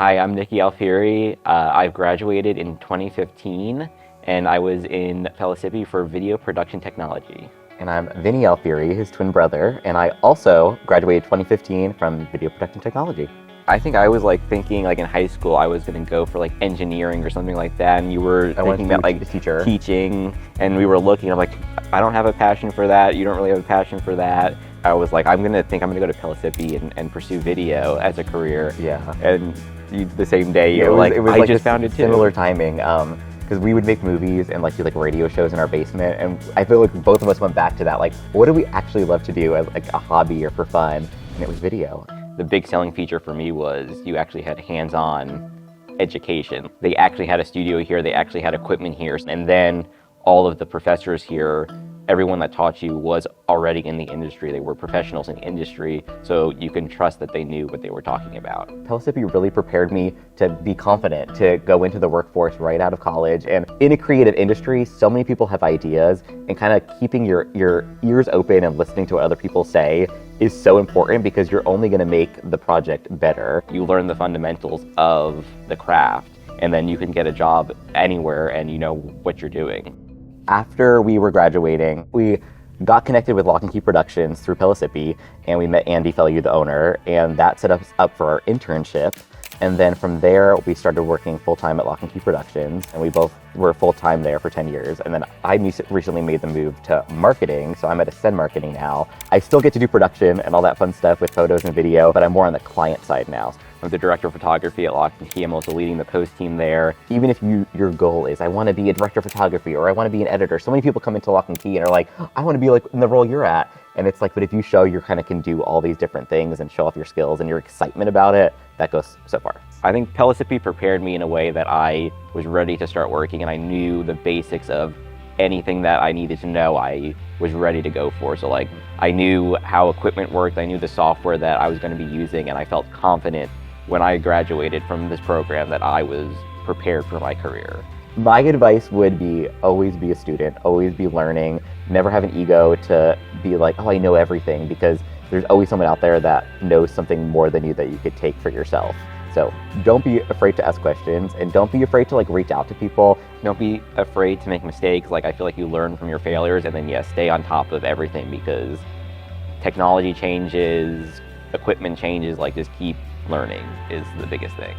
Hi, I'm Nicky Alfieri. I've graduated in 2015, and I was in Pellissippi for video production technology. And I'm Vinny Alfieri, his twin brother, and I also graduated 2015 from video production technology. I think I was thinking in high school I was going to go for engineering or something like that, and you were thinking about teaching, and we were looking. I'm like, I don't have a passion for that. You don't really have a passion for that. I was like, I'm gonna go to Pellissippi and pursue video as a career. Yeah. And the same day you were like, I just found it too. Similar timing, because we would make movies and do radio shows in our basement, and I feel like both of us went back to that. What do we actually love to do as a hobby or for fun? And it was video. The big selling feature for me was you actually had hands-on education. They actually had a studio here, they actually had equipment here, and then all of the professors here, everyone that taught you was already in the industry. They were professionals in the industry, so you can trust that they knew what they were talking about. Pellissippi really prepared me to be confident, to go into the workforce right out of college. And in a creative industry, so many people have ideas, and kind of keeping your ears open and listening to what other people say is so important, because you're only going to make the project better. You learn the fundamentals of the craft, and then you can get a job anywhere and you know what you're doing. After we were graduating, we got connected with Lock and Key Productions through Pellissippi, and we met Andy Fellew, the owner, and that set us up for our internship. And then from there, we started working full-time at Lock and Key Productions, and we both were full-time there for 10 years. And then I recently made the move to marketing, so I'm at Ascend Marketing now. I still get to do production and all that fun stuff with photos and video, but I'm more on the client side now. I'm the director of photography at Lock and Key. I'm also leading the post team there. Even if your goal is, I want to be a director of photography, or I want to be an editor. So many people come into Lock and Key and are like, I want to be in the role you're at. And it's but if you show you can do all these different things and show off your skills and your excitement about it, that goes so far. I think Pellissippi prepared me in a way that I was ready to start working, and I knew the basics of anything that I needed to know. I was ready to go for. So I knew how equipment worked, I knew the software that I was going to be using, and I felt confident when I graduated from this program that I was prepared for my career. My advice would be always be a student, always be learning, never have an ego to be oh, I know everything, because there's always someone out there that knows something more than you that you could take for yourself. So don't be afraid to ask questions, and don't be afraid to reach out to people. Don't be afraid to make mistakes. I feel like you learn from your failures, and then stay on top of everything, because technology changes, equipment changes, just keep learning is the biggest thing.